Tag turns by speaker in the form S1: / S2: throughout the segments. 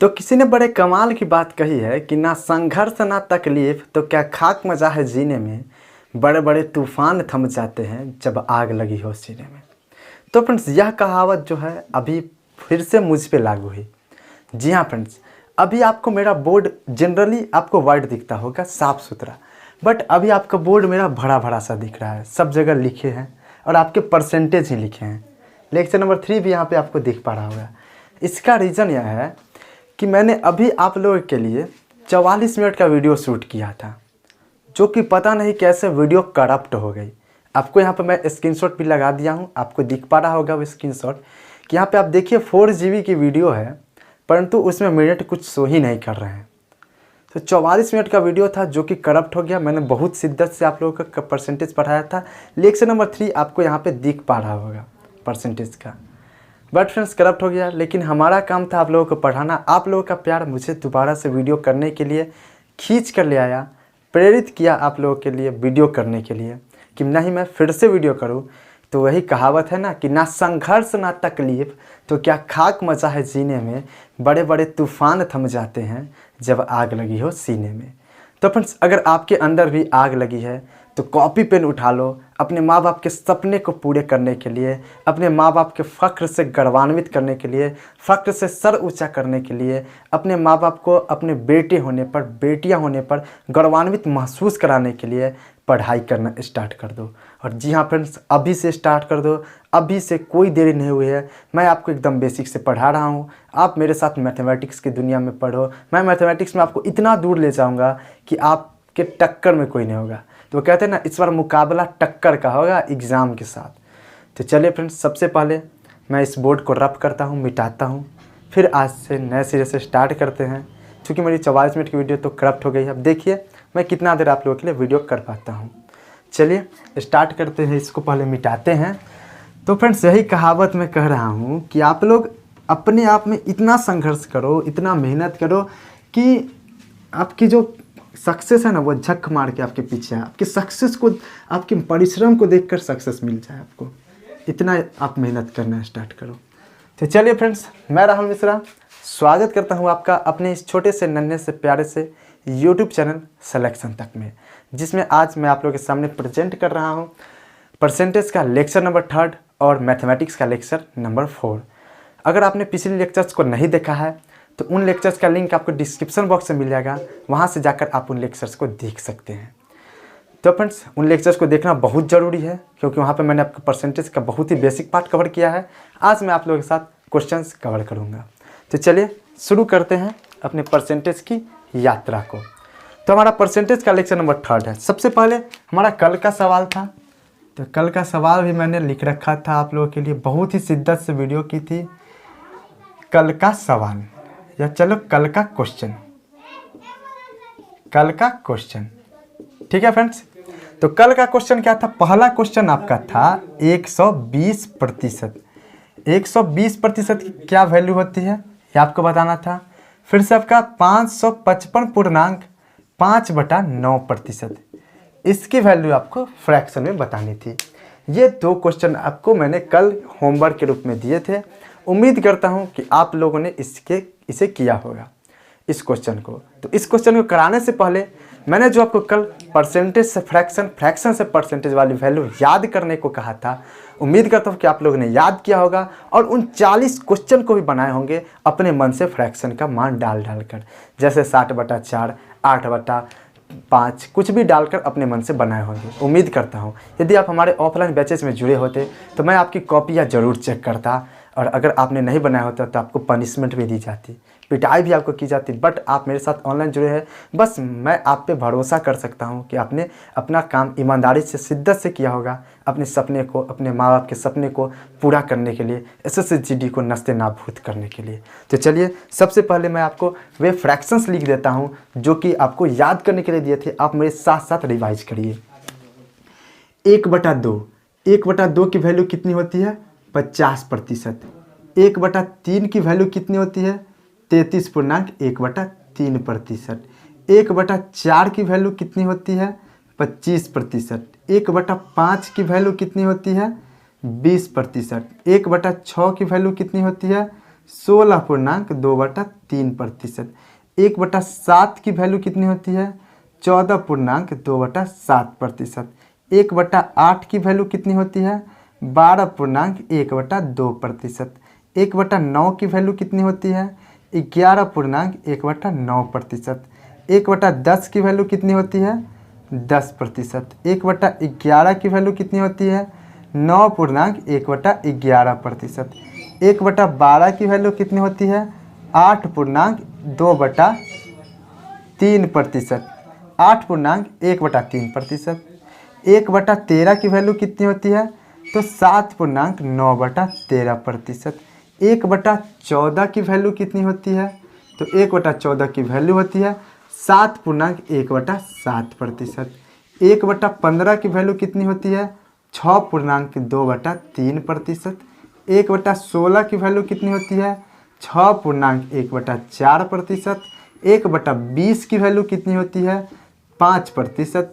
S1: तो किसी ने बड़े कमाल की बात कही है कि ना संघर्ष ना तकलीफ तो क्या खाक मजा है जीने में। बड़े बड़े तूफान थम जाते हैं जब आग लगी हो सीने में। तो फ्रेंड्स, यह कहावत जो है अभी फिर से मुझ पे लागू हुई। जी हाँ फ्रेंड्स, अभी आपको मेरा बोर्ड जनरली आपको वाइट दिखता होगा, साफ़ सुथरा, बट अभी आपका बोर्ड मेरा भरा भरा सा दिख रहा है। सब जगह लिखे हैं और आपके परसेंटेज ही लिखे हैं। लेक्चर नंबर 3 भी यहाँ पे आपको दिख पा रहा होगा। इसका रीज़न यह है कि मैंने अभी आप लोगों के लिए 44 मिनट का वीडियो शूट किया था, जो कि पता नहीं कैसे वीडियो करप्ट हो गई। आपको यहाँ पे मैं स्क्रीनशॉट भी लगा दिया हूँ, आपको दिख पा रहा होगा वो स्क्रीनशॉट कि यहाँ पे आप देखिए 4 GB की वीडियो है, परंतु उसमें मिनट कुछ शो ही नहीं कर रहे हैं। तो 44 मिनट का वीडियो था जो कि करप्ट हो गया। मैंने बहुत शिद्दत से आप लोगों का परसेंटेज पढ़ाया था। लेक्चर नंबर 3 आपको यहाँ पे दिख पा रहा होगा परसेंटेज का, बट फ्रेंड्स करप्ट हो गया। लेकिन हमारा काम था आप लोगों को पढ़ाना। आप लोगों का प्यार मुझे दोबारा से वीडियो करने के लिए खींच कर ले आया, प्रेरित किया आप लोगों के लिए वीडियो करने के लिए कि नहीं मैं फिर से वीडियो करूं। तो वही कहावत है ना कि ना संघर्ष ना तकलीफ तो क्या खाक मचा है जीने में। बड़े बड़े तूफान थम जाते हैं जब आग लगी हो सीने में। तो फ्रेंड्स, अगर आपके अंदर भी आग लगी है तो कॉपी पेन उठा लो, अपने माँ बाप के सपने को पूरे करने के लिए, अपने माँ बाप के फ़ख्र से गौरवान्वित करने के लिए, फ़ख्र से सर ऊंचा करने के लिए, अपने माँ बाप को अपने बेटे होने पर, बेटियां होने पर गौरवान्वित महसूस कराने के लिए पढ़ाई करना स्टार्ट कर दो। और जी हाँ फ्रेंड्स, अभी से स्टार्ट कर दो, अभी से कोई देरी नहीं हुई है। मैं आपको एकदम बेसिक से पढ़ा रहा हूँ, आप मेरे साथ मैथमेटिक्स की दुनिया में पढ़ो। मैं मैथमेटिक्स में आपको इतना दूर ले जाऊँगा कि आपके टक्कर में कोई नहीं होगा। तो कहते हैं ना, इस बार मुकाबला टक्कर का होगा एग्ज़ाम के साथ। तो चलिए फ्रेंड्स, सबसे पहले मैं इस बोर्ड को रफ करता हूँ, मिटाता हूँ, फिर आज से नए सिरे से स्टार्ट करते हैं। क्योंकि मेरी 44 मिनट की वीडियो तो करप्ट हो गई है। अब देखिए मैं कितना देर आप लोगों के लिए वीडियो कर पाता हूँ। चलिए स्टार्ट करते हैं, इसको पहले मिटाते हैं। तो फ्रेंड्स, यही कहावत मैं कह रहा हूँ कि आप लोग अपने आप में इतना संघर्ष करो, इतना मेहनत करो कि आपकी जो सक्सेस है ना वो झक मार के आपके पीछे है। आपके सक्सेस को, आपके परिश्रम को देखकर सक्सेस मिल जाए आपको। इतना आप मेहनत करना स्टार्ट करो। तो चलिए फ्रेंड्स, मैं राहुल मिश्रा स्वागत करता हूं आपका अपने इस छोटे से नन्हे से प्यारे से यूट्यूब चैनल सिलेक्शन तक में, जिसमें आज मैं आप लोगों के सामने प्रेजेंट कर रहा हूं परसेंटेज का लेक्चर नंबर 3 और मैथमेटिक्स का लेक्चर नंबर 4। अगर आपने पिछले लेक्चर्स को नहीं देखा है तो उन लेक्चर्स का लिंक आपको डिस्क्रिप्शन बॉक्स में मिल जाएगा, वहाँ से जाकर आप उन लेक्चर्स को देख सकते हैं। तो फ्रेंड्स, उन लेक्चर्स को देखना बहुत ज़रूरी है, क्योंकि वहाँ पे मैंने आपको परसेंटेज का बहुत ही बेसिक पार्ट कवर किया है। आज मैं आप लोगों के साथ क्वेश्चंस कवर करूँगा। तो चलिए शुरू करते हैं अपने परसेंटेज की यात्रा को। तो हमारा परसेंटेज का लेक्चर नंबर 3 है। सबसे पहले हमारा कल का सवाल था, तो कल का सवाल भी मैंने लिख रखा था आप लोगों के लिए, बहुत ही शिद्दत से वीडियो की थी। कल का सवाल या चलो कल का क्वेश्चन, कल का क्वेश्चन, ठीक है फ्रेंड्स। तो कल का क्वेश्चन क्या था? पहला क्वेश्चन आपका था 120%। 120% की क्या वैल्यू होती है ये आपको बताना था। फिर से आपका 555.5/9%, इसकी वैल्यू आपको फ्रैक्शन में बतानी थी। ये 2 क्वेश्चन आपको मैंने कल होमवर्क के रूप में दिए थे। उम्मीद करता हूं कि आप लोगों ने इसे किया होगा, इस क्वेश्चन को। तो इस क्वेश्चन को कराने से पहले मैंने जो आपको कल परसेंटेज से फ्रैक्शन, फ्रैक्शन से परसेंटेज वाली वैल्यू याद करने को कहा था, उम्मीद करता हूँ कि आप लोगों ने याद किया होगा और उन 40 क्वेश्चन को भी बनाए होंगे अपने मन से फ्रैक्शन का मान डाल कर, जैसे 60/4, 8/5, कुछ भी डालकर अपने मन से बनाए होंगे। उम्मीद करता हूँ यदि आप हमारे ऑफलाइन बैचेज में जुड़े होते तो मैं आपकी कॉपियाँ ज़रूर चेक करता, और अगर आपने नहीं बनाया होता तो आपको पनिशमेंट भी दी जाती, पिटाई भी आपको की जाती। बट आप मेरे साथ ऑनलाइन जुड़े हैं, बस मैं आप पे भरोसा कर सकता हूं कि आपने अपना काम ईमानदारी से, शिद्दत से किया होगा, अपने सपने को, अपने माँ बाप के सपने को पूरा करने के लिए, SSC GD को नस्ते नाबूद करने के लिए। तो चलिए सबसे पहले मैं आपको वे फ्रैक्शंस लिख देता हूँ जो कि आपको याद करने के लिए दिए थे। आप मेरे साथ साथ रिवाइज करिए। 1/2, 1/2 की वैल्यू कितनी होती है? 50%। 1/3 की वैल्यू कितनी होती है? 33.1/3%। 1/4 की वैल्यू कितनी होती है? 25%। 1/5 की वैल्यू कितनी होती है? 20%। 1/6 की वैल्यू कितनी होती है? 16.2/3 3%। 1/7 की वैल्यू कितनी होती है? 14.2/7%। 1/8 की वैल्यू कितनी होती है? 12.1/2%। 1/9 की वैल्यू कितनी होती है? 11.1/9%। 1/10 की वैल्यू कितनी होती है? 10%। 1/11 की वैल्यू कितनी होती है? 9.1/11%। 1/12 की वैल्यू कितनी होती है? 8.2/3%। 8.1/3%। 1/13 की वैल्यू कितनी होती है? तो 7.9/13%। 1/14 की वैल्यू कितनी होती है? तो 1/14 की वैल्यू होती है 7.1/7%। 1/15 की वैल्यू कितनी होती है? 6.2/3%। 1/16 की वैल्यू कितनी होती है? 6.1/4%। 1/20 की वैल्यू कितनी होती है? 5%।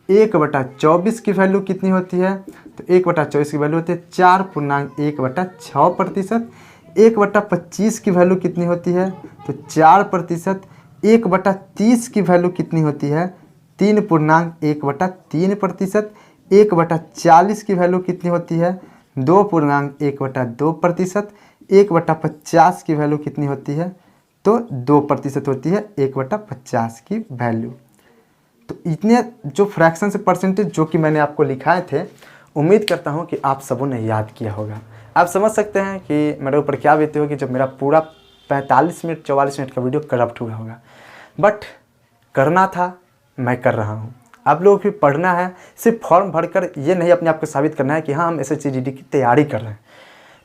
S1: 1/24 की वैल्यू कितनी होती है? तो 1/24 की वैल्यू होती है 4.1/6%। 1/25 की वैल्यू कितनी होती है? तो 4%। 1/30 की वैल्यू कितनी होती है? 3.1/3%। 1/40 की वैल्यू कितनी होती है? 2.1/2%। 1/50 की वैल्यू कितनी होती है? तो 2% होती है 1/50 की वैल्यू। तो इतने जो फ्रैक्शन से परसेंटेज जो कि मैंने आपको लिखाए थे, उम्मीद करता हूँ कि आप सबों ने याद किया होगा। आप समझ सकते हैं कि मेरे ऊपर क्या बीती होगी जब मेरा पूरा 45 मिनट 44 मिनट का वीडियो करप्ट हुआ होगा। बट करना था, मैं कर रहा हूँ। आप लोगों को भी पढ़ना है, सिर्फ फॉर्म भरकर ये नहीं अपने आप को साबित करना है कि हाँ हम SSC की तैयारी कर रहे हैं।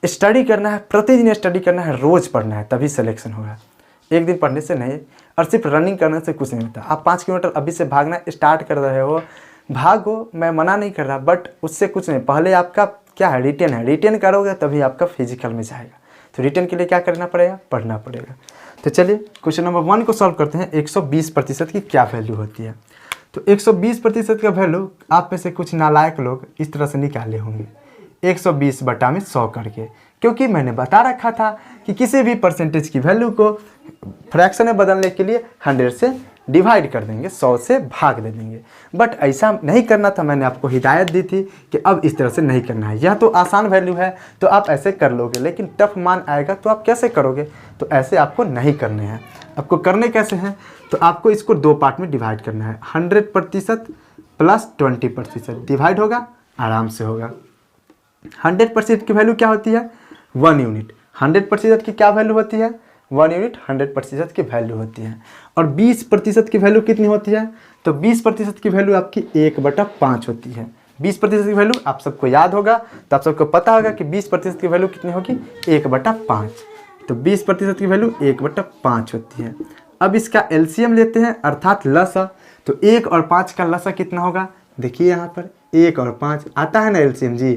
S1: स्टडी करना है, प्रतिदिन स्टडी करना है, रोज़ पढ़ना है, तभी सिलेक्शन होगा। एक दिन पढ़ने से नहीं, और सिर्फ रनिंग करने से कुछ नहीं होता। आप 5 किलोमीटर अभी से भागना स्टार्ट कर रहे हो, भागो, मैं मना नहीं कर रहा, बट उससे कुछ नहीं। पहले आपका क्या है? रिटेन है। रिटेन करोगे तभी आपका फिजिकल में जाएगा। तो रिटेन के लिए क्या करना पड़ेगा? पढ़ना पड़ेगा। तो चलिए क्वेश्चन नंबर 1 को सॉल्व करते हैं। 120% की क्या वैल्यू होती है? तो 120% का वैल्यू आप में से कुछ नालायक लोग इस तरह से निकाले होंगे, 120/100 करके, क्योंकि मैंने बता रखा था कि किसी भी परसेंटेज की वैल्यू को फ्रैक्शन में बदलने के लिए 100 से डिवाइड कर देंगे, 100 से भाग दे देंगे। बट ऐसा नहीं करना था। मैंने आपको हिदायत दी थी कि अब इस तरह से नहीं करना है। यह तो आसान वैल्यू है तो आप ऐसे कर लोगे, लेकिन टफ मान आएगा तो आप कैसे करोगे? तो ऐसे आपको नहीं करने हैं। आपको करने कैसे हैं? तो आपको इसको 2 पार्ट में डिवाइड करना है। 100% प्लस 20% डिवाइड होगा, आराम से होगा। 100% की वैल्यू क्या होती है? 1 यूनिट। 100% की क्या वैल्यू होती है? 1 यूनिट 100% की वैल्यू होती है। और 20% की वैल्यू कितनी होती है? तो 20% की वैल्यू आपकी 1/5 होती है। 20% की वैल्यू आप सबको याद होगा, तो आप सबको पता होगा कि 20% की वैल्यू कितनी होगी? 1/5। तो 20% की वैल्यू 1/5 होती है। अब इसका एलसीएम लेते हैं, अर्थात लसा। तो 1 और 5 का लसा कितना होगा? देखिए यहाँ पर 1 और 5 आता है ना एलसीएम जी,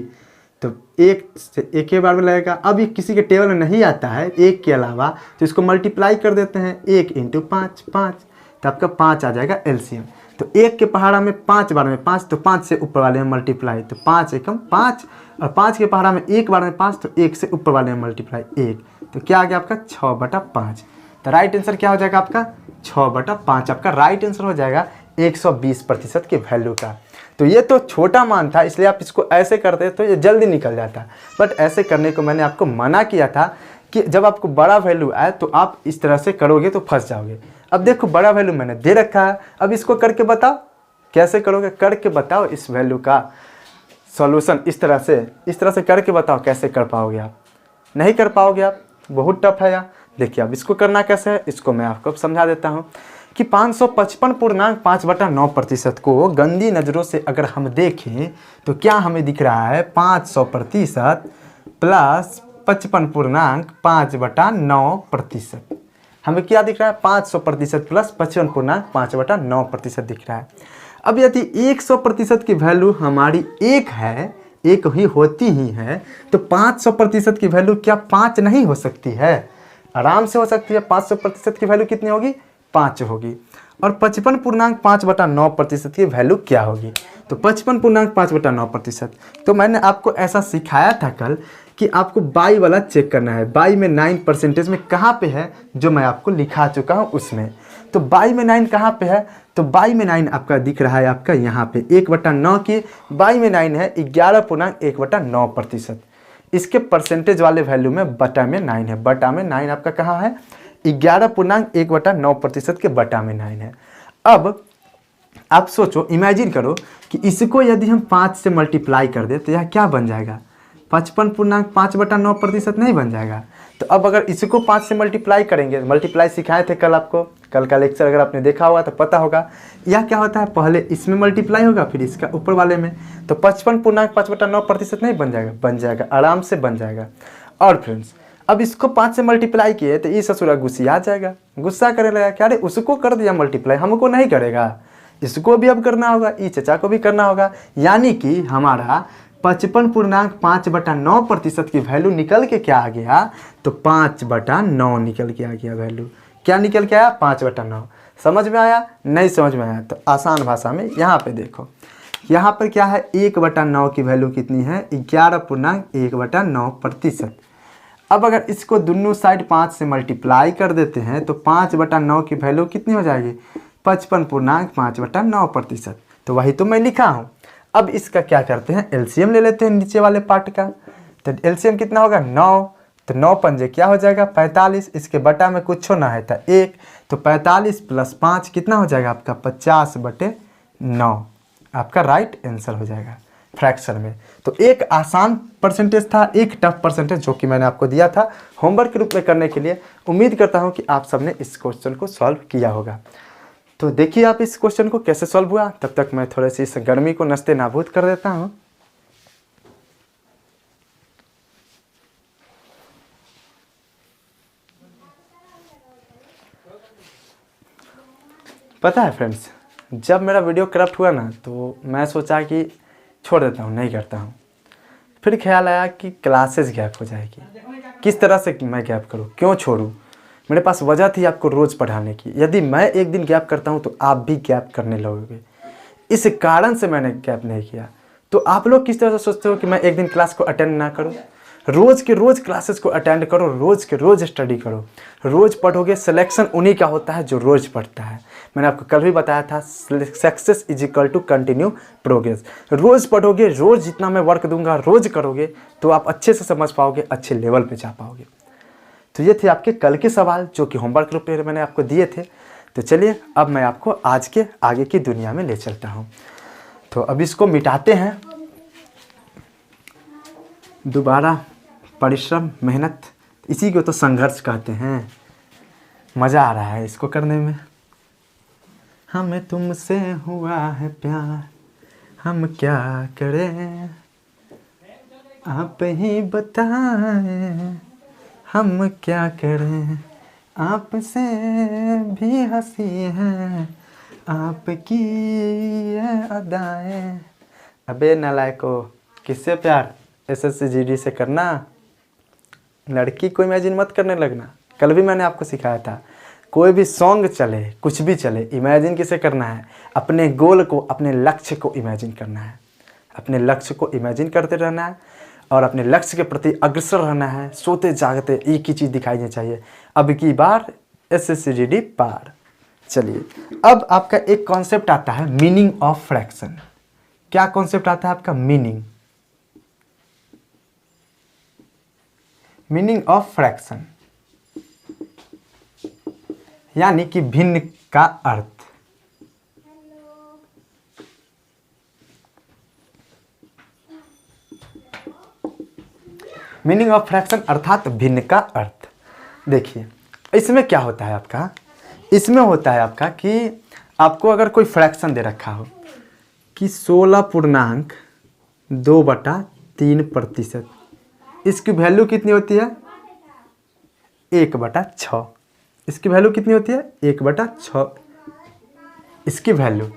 S1: तो 1 से एक ही बार में लगेगा। अब ये किसी के टेबल में नहीं आता है 1 के अलावा, तो इसको मल्टीप्लाई कर देते हैं। 1 × 5 5, तो आपका 5 आ जाएगा एलसीएम। तो 1 के पहाड़ा में 5 बार में 5, तो 5 से ऊपर वाले में मल्टीप्लाई, तो 5 एकम 5, और 5 के पहाड़ा में 1 बार में 5, तो 1 से ऊपर वाले में मल्टीप्लाई 1, तो क्या आ गया आपका? 6/5। तो राइट आंसर क्या हो जाएगा आपका? 6/5 आपका राइट आंसर हो जाएगा 120% की वैल्यू का। तो ये तो छोटा मान था, इसलिए आप इसको ऐसे करते तो ये जल्दी निकल जाता। बट ऐसे करने को मैंने आपको मना किया था कि जब आपको बड़ा वैल्यू आए तो आप इस तरह से करोगे तो फंस जाओगे। अब देखो बड़ा वैल्यू मैंने दे रखा है, अब इसको करके बताओ कैसे करोगे। करके बताओ इस वैल्यू का सॉल्यूशन इस तरह से करके बताओ, कैसे कर पाओगे आप? नहीं कर पाओगे आप, बहुत टफ है यार। देखिए अब इसको करना कैसे है, इसको मैं आपको समझा देता हूँ कि 555.5/9% को गंदी नज़रों से अगर हम देखें तो क्या हमें दिख रहा है? 500% प्लस 55.5/9%। हमें क्या दिख रहा है? 500% प्लस 55.5/9% दिख रहा है। अब यदि 100% की वैल्यू हमारी 1 है, 1 ही होती ही है, तो 500% की वैल्यू क्या 5 नहीं हो सकती है? आराम से हो सकती है। 500% की वैल्यू कितनी होगी? 5 होगी। और 55.5/9% की वैल्यू क्या होगी? तो 55.5/9%। तो मैंने आपको ऐसा सिखाया था कल कि आपको बाई वाला चेक करना है। बाई में 9% में कहाँ पे है, जो मैं आपको लिखा चुका हूँ उसमें। तो बाई में 9 कहाँ पे है, तो बाई में 9 आपका दिख रहा है आपका यहाँ पे 1/9 की बाई में 9 है 11.1/9%। इसके परसेंटेज वाले वैल्यू में बटा में 9 है। बटा में 9 आपका कहाँ है, 11.1/9% के बटा में 9 है। अब आप सोचो, इमेजिन करो कि इसको यदि हम 5 से मल्टीप्लाई कर दें तो यह क्या बन जाएगा, 55.5/9% नहीं बन जाएगा। तो अब अगर इसको 5 से मल्टीप्लाई करेंगे, मल्टीप्लाई सिखाए थे कल आपको, कल का लेक्चर अगर आपने देखा होगा तो पता होगा यह क्या होता है, पहले इसमें मल्टीप्लाई होगा फिर इसका ऊपर वाले में, तो 55.5/9% नहीं बन जाएगा, बन जाएगा, आराम से बन जाएगा। और फ्रेंड्स अब इसको 5 से मल्टीप्लाई किए तो ये ससुरा गुस्सा आ जाएगा, गुस्सा करने लगा क्या, अरे उसको कर दिया मल्टीप्लाई, हमको नहीं करेगा, इसको भी अब करना होगा, ई चचा को भी करना होगा। यानी कि हमारा 55.5/9% की वैल्यू निकल के क्या आ गया, तो 5/9 निकल के आ गया वैल्यू। क्या निकल के आया, 5/9। समझ में आया, नहीं समझ में आया तो आसान भाषा में यहाँ पे देखो, यहाँ पर क्या है, 1/9 की वैल्यू कितनी है, 11.1/9%। अब अगर इसको दोनों साइड 5 से मल्टीप्लाई कर देते हैं तो 5/9 की वैल्यू कितनी हो जाएगी, 55.5/9%। तो वही तो मैं लिखा हूँ। अब इसका क्या करते हैं, एलसीएम ले लेते हैं नीचे वाले पार्ट का। तो एलसीएम कितना होगा, 9, तो 9 पंजे क्या हो जाएगा, 45। इसके बटा में कुछ ना है था 1, तो 45 + 5 कितना हो जाएगा आपका, 50/9 आपका राइट आंसर हो जाएगा फ्रैक्शन में। तो एक आसान परसेंटेज था, एक टफ परसेंटेज जो कि मैंने आपको दिया था होमवर्क के रूप में करने के लिए। उम्मीद करता हूँ कि आप सबने इस क्वेश्चन को सॉल्व किया होगा। तो देखिए आप इस क्वेश्चन को कैसे सॉल्व हुआ, तब तक मैं थोड़ी सी इस गर्मी को नस्ते नाबूद कर देता हूँ। पता है फ्रेंड्स, जब मेरा वीडियो करप्ट हुआ ना तो मैं सोचा कि छोड़ देता हूँ, नहीं करता हूँ। फिर ख्याल आया कि क्लासेस गैप हो जाएगी, किस तरह से मैं गैप करूँ, क्यों छोड़ूँ। मेरे पास वजह थी आपको रोज़ पढ़ाने की। यदि मैं एक दिन गैप करता हूँ तो आप भी गैप करने लगोगे, इस कारण से मैंने गैप नहीं किया। तो आप लोग किस तरह से सोचते हो कि मैं एक दिन क्लास को अटेंड ना करूँ, रोज़ के रोज़ क्लासेस को अटेंड करो, रोज़ के रोज़ स्टडी करो, रोज़ पढ़ोगे। सिलेक्शन उन्हीं का होता है जो रोज़ पढ़ता है। मैंने आपको कल भी बताया था, success is equal to continue progress. रोज़ पढ़ोगे, रोज़ जितना मैं वर्क दूंगा रोज़ करोगे तो आप अच्छे से समझ पाओगे, अच्छे लेवल पे जा पाओगे। तो ये थे आपके कल के सवाल जो कि होमवर्क रूप में मैंने आपको दिए थे। तो चलिए अब मैं आपको आज के आगे की दुनिया में ले चलता हूँ। तो अब इसको मिटाते हैं। दोबारा परिश्रम, मेहनत, इसी को तो संघर्ष कहते हैं। मज़ा आ रहा है इसको करने में। हमें तुमसे हुआ है प्यार, हम क्या करें, आप ही बताएं, हम क्या करें, आपसे भी हंसी है आपकी ये अदाएं। अबे नालायको, किससे प्यार, SSCGD से करना, लड़की को इमेजिन मत करने लगना। कल भी मैंने आपको सिखाया था, कोई भी सॉन्ग चले, कुछ भी चले, इमेजिन किसे करना है, अपने गोल को, अपने लक्ष्य को इमेजिन करना है। अपने लक्ष्य को इमेजिन करते रहना है और अपने लक्ष्य के प्रति अग्रसर रहना है। सोते जागते एक ही चीज़ दिखाई देनी चाहिए, अब की बार SSCGD पार। चलिए अब आपका एक कॉन्सेप्ट आता है, मीनिंग ऑफ फ्रैक्शन। क्या कॉन्सेप्ट आता है आपका, मीनिंग ऑफ फ्रैक्शन, यानी कि भिन्न का अर्थ। मीनिंग ऑफ फ्रैक्शन अर्थात भिन्न का अर्थ। देखिए इसमें क्या होता है आपका, इसमें होता है आपका कि आपको अगर कोई फ्रैक्शन दे रखा हो कि 16.2/3%, इसकी वैल्यू कितनी होती है, 1/6। इसकी वैल्यू कितनी होती है, 1/6 इसकी वैल्यू।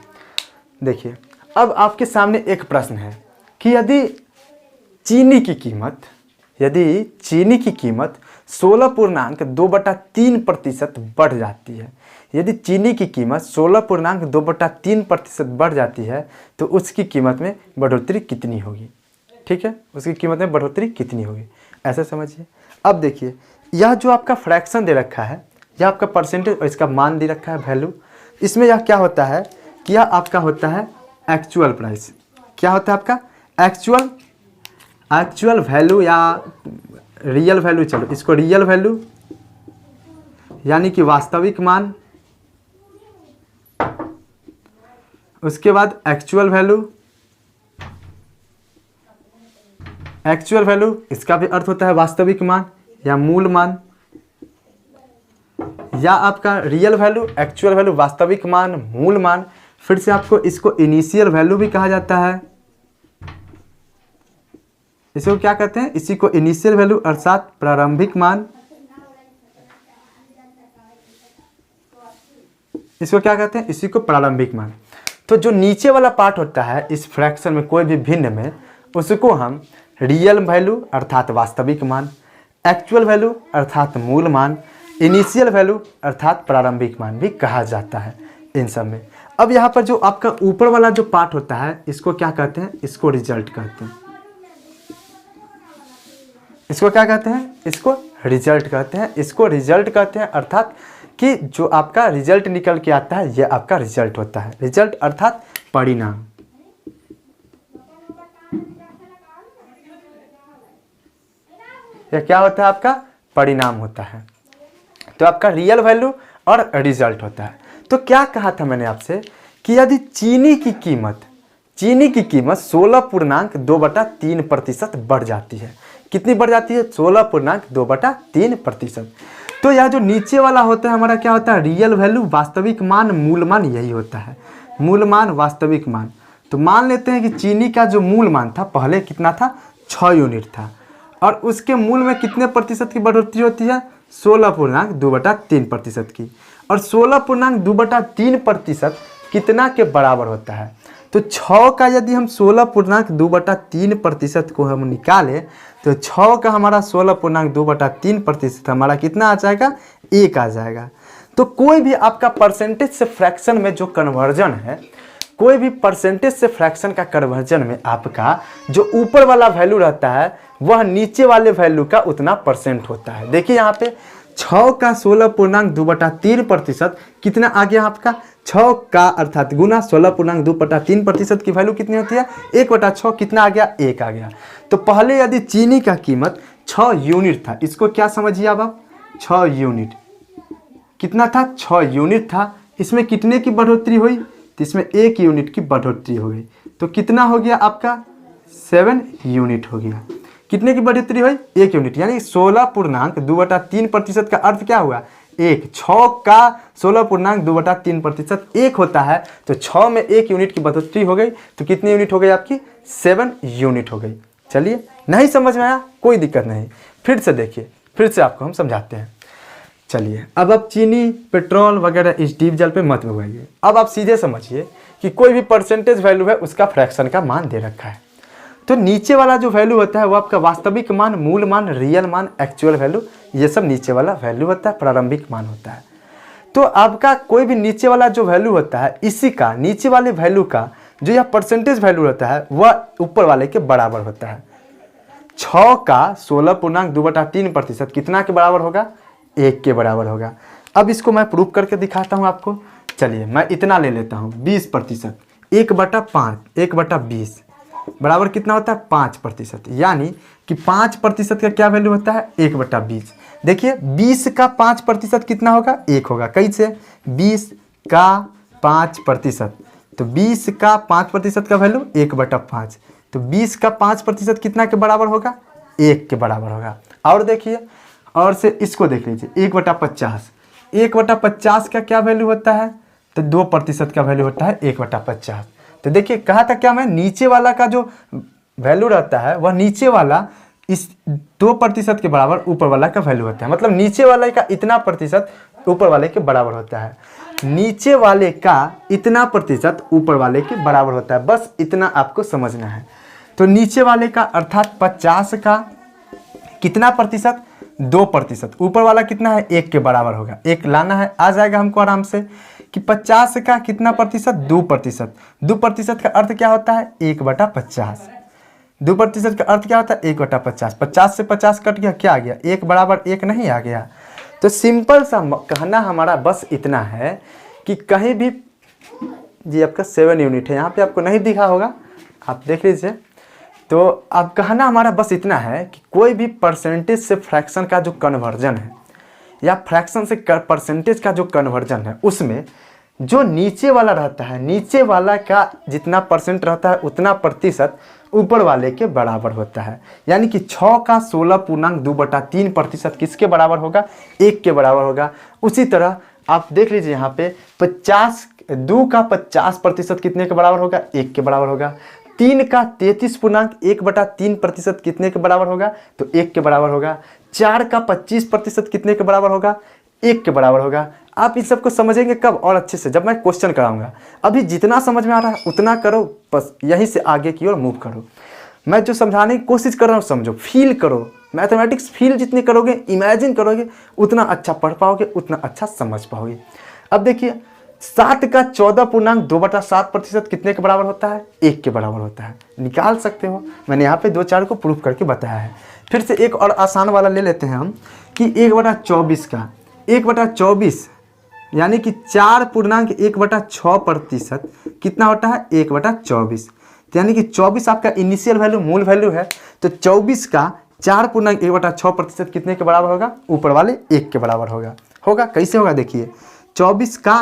S1: देखिए अब आपके सामने एक प्रश्न है कि यदि चीनी की कीमत 16.2/3% बढ़ जाती है, यदि चीनी की कीमत 16.2/3% बढ़ जाती है तो उसकी कीमत में बढ़ोतरी कितनी होगी। ठीक है, उसकी कीमत में बढ़ोतरी कितनी होगी। ऐसे समझिए। अब देखिए यह जो आपका फ्रैक्शन दे रखा है, यह आपका परसेंटेज और इसका मान दे रखा है वैल्यू। इसमें यह क्या होता है कि यह आपका होता है एक्चुअल प्राइस। क्या होता है आपका एक्चुअल वैल्यू या रियल वैल्यू, चलो इसको रियल वैल्यू यानी कि वास्तविक मान, उसके बाद एक्चुअल वैल्यू इसका भी अर्थ होता है वास्तविक मान या मूल मान, या आपका रियल वैल्यू, एक्चुअल वैल्यू, वास्तविक मान, मूल मान। फिर से आपको इसको इनिशियल वैल्यू भी कहा जाता है। इसको क्या कहते हैं, इसी को इनिशियल वैल्यू अर्थात प्रारंभिक मान, इसको क्या कहते हैं, इसी को प्रारंभिक मान। तो जो नीचे वाला पार्ट होता है इस फ्रैक्शन में कोई भी भिन्न में, उसको हम रियल वैल्यू अर्थात वास्तविक मान, एक्चुअल वैल्यू अर्थात मूल मान, इनिशियल वैल्यू अर्थात प्रारंभिक मान भी कहा जाता है इन सब में। अब यहाँ पर जो आपका ऊपर वाला जो पार्ट होता है इसको क्या कहते हैं, इसको रिजल्ट कहते हैं। इसको क्या कहते हैं, इसको रिजल्ट कहते हैं। इसको रिजल्ट कहते हैं अर्थात कि जो आपका रिजल्ट निकल के आता है यह आपका रिजल्ट होता है। रिजल्ट अर्थात परिणाम। यह क्या होता है, आपका परिणाम होता है। तो आपका रियल वैल्यू और रिजल्ट होता है। तो क्या कहा था मैंने आपसे कि यदि चीनी की कीमत 16.2/3% बढ़ जाती है। कितनी बढ़ जाती है, 16.2/3%। तो यह जो नीचे वाला होता है हमारा क्या होता है, रियल वैल्यू, वास्तविक मान, मूल मान, यही होता है मूल मान, वास्तविक मान। तो मान लेते हैं कि चीनी का जो मूल मान था पहले कितना था, 6 यूनिट था, और उसके मूल में कितने प्रतिशत की बढ़ोतरी होती है, 16.2/3% की। और 16.2/3% कितना के बराबर होता है, तो 6 का यदि हम 16.2/3% को हम निकालें तो 6 का हमारा 16.2/3% हमारा कितना आ जाएगा, 1 आ जाएगा। तो कोई भी आपका परसेंटेज से फ्रैक्शन में जो कन्वर्जन है, कोई भी परसेंटेज से फ्रैक्शन का कन्वर्जन में आपका जो ऊपर वाला वैल्यू रहता है वह नीचे वाले वैल्यू का उतना परसेंट होता है। देखिए यहाँ पे 6 का 16.2/3% कितना आ गया आपका, 6 का अर्थात गुना 16.2/3% की वैल्यू कितनी होती है, 1/6 कितना आ गया, 1 आ गया। तो पहले यदि चीनी का कीमत 6 यूनिट था, इसको क्या समझिए अब आप, 6 यूनिट कितना था, 6 यूनिट था। इसमें कितने की बढ़ोतरी हुई, तो इसमें 1 यूनिट की बढ़ोतरी हो गई। तो कितना हो गया आपका, 7 यूनिट हो गया। कितने की बढ़ोतरी हुई, 1 यूनिट, यानी 16.2/3% का अर्थ क्या हुआ, 1। 6 का 16.2/3% 1 होता है, तो 6 में 1 यूनिट की बढ़ोतरी हो गई, तो कितनी यूनिट हो गई आपकी, 7 यूनिट हो गई। चलिए, नहीं समझ में आया कोई दिक्कत नहीं, फिर से देखिए, फिर से आपको हम समझाते हैं। चलिए, अब आप चीनी, पेट्रोल वगैरह इस डीप जल पे मत भगाइए। अब आप सीधे समझिए कि कोई भी परसेंटेज वैल्यू है उसका फ्रैक्शन का मान दे रखा है। तो नीचे वाला जो वैल्यू होता है वो आपका वास्तविक मान, मूल मान, रियल मान, एक्चुअल वैल्यू, ये सब नीचे वाला वैल्यू होता है, प्रारंभिक मान होता है। तो आपका कोई भी नीचे वाला जो वैल्यू होता है, इसी का नीचे वाले वैल्यू का जो यह परसेंटेज वैल्यू होता है वह ऊपर वाले के बराबर होता है। 6 का 16.2/3% कितना के बराबर होगा, 1 के बराबर होगा। अब इसको मैं प्रूफ करके दिखाता हूँ आपको। चलिए, मैं इतना ले लेता हूँ, 20%, 1/5, 1/20 बराबर कितना होता है, 5%। यानी कि 5% का क्या वैल्यू होता है, 1/20। देखिए 20 का 5% कितना होगा, 1 होगा। कैसे, 20 का 5%, तो 20 का 5% का वैल्यू 1/5, तो 20 का 5% कितना के बराबर होगा, 1 के बराबर होगा। और देखिए, और से इसको देख लीजिए, 1/50, 1/50 का क्या वैल्यू होता है, तो 2% का वैल्यू होता है 1/50। तो देखिए कहा था क्या, मैं नीचे वाला का जो वैल्यू रहता है वह नीचे वाला इस 2% के बराबर ऊपर वाला का वैल्यू होता है। मतलब नीचे वाले का इतना प्रतिशत ऊपर वाले के बराबर होता है, नीचे वाले का इतना प्रतिशत ऊपर वाले के बराबर होता है। बस इतना आपको समझना है। तो नीचे वाले का अर्थात 50 का कितना प्रतिशत, 2%, ऊपर वाला कितना है, 1 के बराबर होगा। 1 लाना है, आ जाएगा हमको आराम से कि 50 का कितना प्रतिशत, 2%। 2% का अर्थ क्या होता है, 1/50। 2% का अर्थ क्या होता है 1/50। 50 से 50 कट गया, क्या आ गया 1 बराबर 1 नहीं आ गया। तो सिंपल सा कहना हमारा बस इतना है कि कहीं भी, जी आपका 7 यूनिट है, यहाँ पे आपको नहीं दिखा होगा, आप देख लीजिए। तो अब कहना हमारा बस इतना है कि कोई भी परसेंटेज से फ्रैक्शन का जो कन्वर्जन है या फ्रैक्शन से परसेंटेज का जो कन्वर्जन है, उसमें जो नीचे वाला रहता है, नीचे वाला का जितना परसेंट रहता है उतना प्रतिशत ऊपर वाले के बराबर होता है। यानी कि 6 का 16.2/3% किसके बराबर होगा, 1 के बराबर होगा। उसी तरह आप देख लीजिए यहाँ पे 2 का 50% कितने के बराबर होगा, 1 के बराबर होगा। 3 का 33.1/3% कितने के बराबर होगा, तो 1 के बराबर होगा। 4 का 25% कितने के बराबर होगा, 1 के बराबर होगा। आप इन सबको समझेंगे कब, और अच्छे से जब मैं क्वेश्चन कराऊंगा। अभी जितना समझ में आ रहा है उतना करो, बस यहीं से आगे की ओर मूव करो। मैं जो समझाने की कोशिश कर रहा हूँ समझो, फील करो। मैथमेटिक्स फील जितने करोगे, इमेजिन करोगे, उतना अच्छा पढ़ पाओगे, उतना अच्छा समझ पाओगे। अब देखिए 7 का 14.2/7% कितने के बराबर होता है, 1 के बराबर होता है। निकाल सकते हो, मैंने यहाँ पे 2-4 को प्रूफ करके बताया है। फिर से एक और आसान वाला ले लेते हैं हम कि 1/24 का 1/24 यानी कि 4.1/6% कितना होता है, 1/24। यानी कि 24 आपका इनिशियल वैल्यू, मूल वैल्यू है। तो 24 का 4.1/6% कितने के बराबर होगा, ऊपर वाले 1 के बराबर होगा। कैसे होगा देखिए, 24 का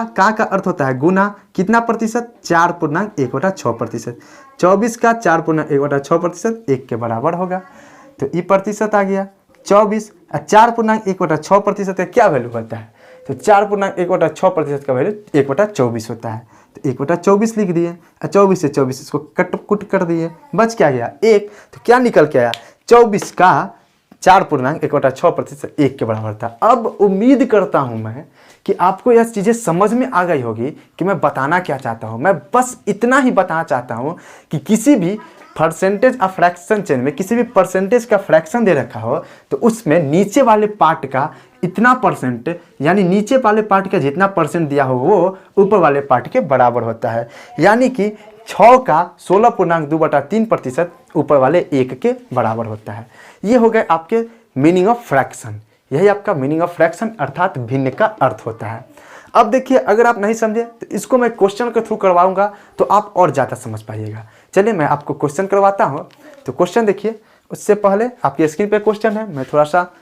S1: अर्थ होता है गुना कितना प्रतिशत, 4.1/6%। 24 का 4.1/6% 1 के बराबर होगा। तो ये प्रतिशत आ गया 24। 4.1/6% का क्या वैल्यू होता है, तो 4.1/6% का वैल्यू 1/24 होता है। तो 1/24 लिख दिए, 24 से 24 इसको कट कुट कर दिए, बच क्या गया 1। तो क्या निकल के आया, 24 का 4.1/6% 1 के बराबर था। अब उम्मीद करता हूं मैं कि आपको यह चीज़ें समझ में आ गई होगी कि मैं बताना क्या चाहता हूं। मैं बस इतना ही बताना चाहता हूं कि किसी भी परसेंटेज ऑफ फ्रैक्शन चेन में किसी भी परसेंटेज का फ्रैक्शन दे रखा हो, तो उसमें नीचे वाले पार्ट का इतना परसेंट, यानी नीचे वाले पार्ट का जितना परसेंट दिया हो वो ऊपर वाले पार्ट के बराबर होता है। यानी कि 6 का 16.2/3% ऊपर वाले 1 के बराबर होता है। ये हो गए आपके मीनिंग ऑफ फ्रैक्शन। यही आपका मीनिंग ऑफ फ्रैक्शन अर्थात भिन्न का अर्थ होता है। अब देखिए, अगर आप नहीं समझे तो इसको मैं क्वेश्चन के थ्रू करवाऊंगा तो आप और ज़्यादा समझ पाइएगा। चलिए मैं आपको क्वेश्चन करवाता हूँ। तो क्वेश्चन देखिए, उससे पहले आपकी स्क्रीन पे क्वेश्चन है, मैं थोड़ा सा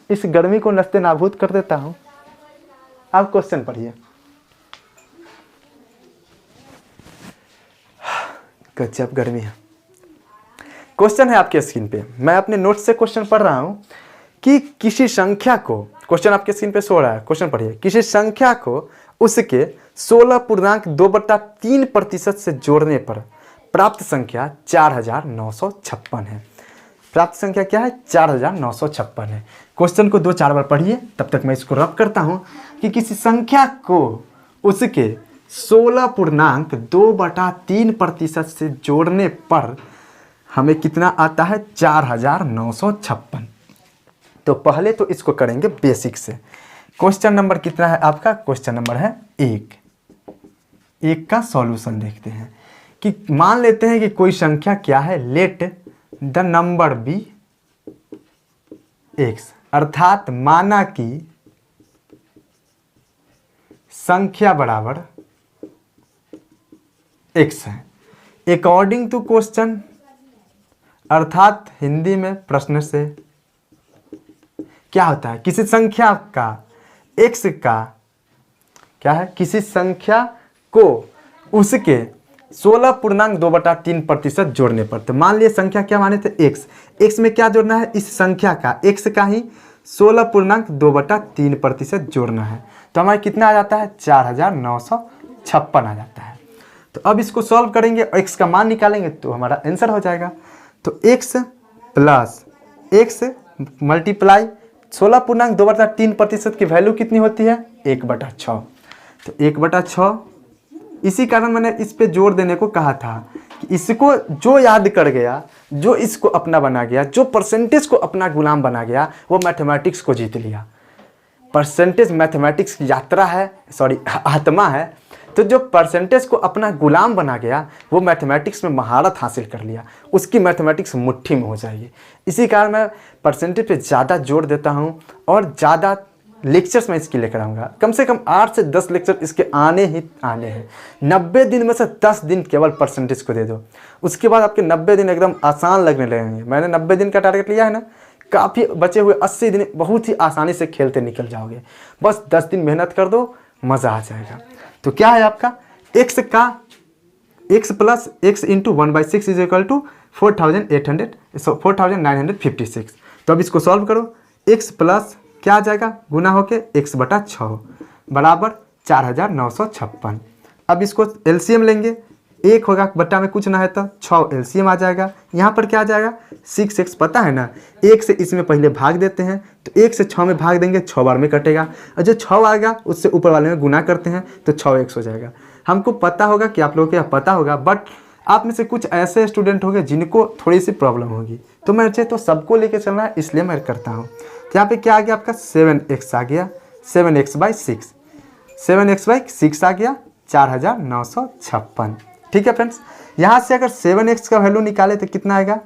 S1: इस गर्मी को नस्ते नाबूद कर देता हूँ। आप क्वेश्चन पढ़िए। गजब गर्मी है। क्वेश्चन है आपके स्क्रीन पे, मैं अपने नोट्स से क्वेश्चन पढ़ रहा हूँ कि किसी संख्या को, क्वेश्चन आपके स्क्रीन पे सो रहा है, क्वेश्चन पढ़िए। किसी संख्या को उसके 16.2/3% से जोड़ने पर प्राप्त संख्या 4956 है। प्राप्त संख्या क्या है, 4956 है। क्वेश्चन को 2-4 बार पढ़िए, तब तक मैं इसको रब करता हूं कि किसी संख्या को उसके 16.2/3% से जोड़ने पर हमें कितना आता है, 4956। तो पहले तो इसको करेंगे बेसिक से। क्वेश्चन नंबर कितना है आपका, क्वेश्चन नंबर है 1 का सॉल्यूशन देखते हैं कि मान लेते हैं कि कोई संख्या क्या है, let the number be x, अर्थात माना कि संख्या बराबर x है। अकॉर्डिंग टू क्वेश्चन, अर्थात हिंदी में प्रश्न से क्या होता है, किसी संख्या का x का क्या है, किसी संख्या को उसके 16.2/3% जोड़ने पर। तो मान लिए संख्या क्या माने थे, x में क्या जोड़ना है, इस संख्या का x का ही 16.2/3% जोड़ना है। तो हमारे कितना आ जाता है, 4956 आ जाता है। तो अब इसको सॉल्व करेंगे और x का मान निकालेंगे तो हमारा आंसर हो जाएगा। तो x प्लस x मल्टीप्लाई 16.2/3% की वैल्यू कितनी होती है, 1/6। तो 1/6, इसी कारण मैंने इस पे जोड़ देने को कहा था कि इसको जो याद कर गया, जो इसको अपना बना गया, जो परसेंटेज को अपना गुलाम बना गया, वो मैथमेटिक्स को जीत लिया। परसेंटेज मैथमेटिक्स की यात्रा है, सॉरी आत्मा है, तो जो परसेंटेज को अपना गुलाम बना गया वो मैथमेटिक्स में महारत हासिल कर लिया, उसकी मैथमेटिक्स मुट्ठी में हो जाएगी। इसी कारण मैं परसेंटेज पे ज़्यादा जोर देता हूँ और ज़्यादा लेक्चर्स मैं इसके लेकर आऊँगा। कम से कम 8 से 10 लेक्चर इसके आने ही आने हैं। 90 दिन में से 10 दिन केवल परसेंटेज को दे दो, उसके बाद आपके 90 दिन एकदम आसान लगने लगेंगे। मैंने 90 दिन का टारगेट लिया है ना, काफ़ी बचे हुए 80 दिन बहुत ही आसानी से खेलते निकल जाओगे। बस 10 दिन मेहनत कर दो, मज़ा आ जाएगा। तो क्या है आपका x का x plus x into 1/6 is equal to 4956। तो अब इसको सॉल्व करो। x प्लस क्या आ जाएगा, गुना होके x/6 बराबर 4956। अब इसको एलसीएम लेंगे, 1 होगा बट्टा में कुछ ना है तो 6 एलसीएम आ जाएगा। यहाँ पर क्या आ जाएगा 6x, पता है ना 1 से इसमें पहले भाग देते हैं तो 1 से 6 में भाग देंगे 6 बार में कटेगा, और जो 6 आएगा उससे ऊपर वाले में गुना करते हैं तो 6x हो जाएगा। हमको पता होगा कि आप लोगों को यह पता होगा, बट आप में से कुछ ऐसे स्टूडेंट होंगे जिनको थोड़ी सी प्रॉब्लम होगी, तो मैं तो सबको लेके चलना है इसलिए मैं करता हूँ। यहाँ पे क्या आ गया आपका 7x आ गया, 7x/6, 7x/6 आ गया 4956। ठीक है फ्रेंड्स, यहाँ से अगर 7x का वैल्यू निकाले तो कितना आएगा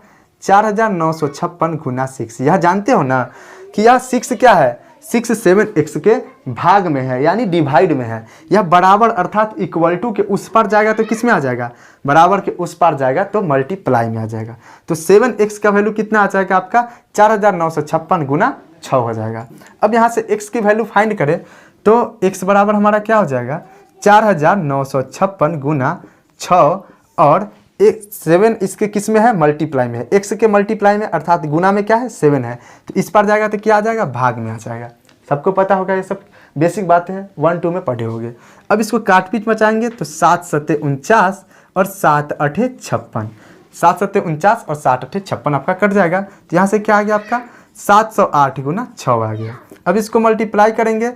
S1: 4956 गुना 6। यह जानते हो ना कि यह 6 क्या है, 6 7x के भाग में है यानी डिवाइड में है। यह बराबर अर्थात इक्वल टू के उस पार जाएगा तो किस में आ जाएगा, बराबर के उस पार जाएगा तो मल्टीप्लाई में आ जाएगा। तो 7x का वैल्यू कितना आ जाएगा आपका 4956 गुना 6 हो जाएगा। अब यहाँ से x की वैल्यू फाइंड करें तो x बराबर हमारा क्या हो जाएगा 4956 गुना 6, और 7 इसके किस में है, मल्टीप्लाई में है। x के मल्टीप्लाई में अर्थात गुना में क्या है 7 है, तो इस पर जाएगा तो क्या आ जाएगा, भाग में आ जाएगा। सबको पता होगा, ये सब बेसिक बातें हैं, 1 2 में पढ़े होंगे। अब इसको काटपीट मचाएंगे तो 7 7 49 और 7 8 56, 7 7 49 और 7 8 56 आपका कट जाएगा। तो यहाँ से क्या आ गया आपका 708 गुना 6 आ गया। अब इसको मल्टीप्लाई करेंगे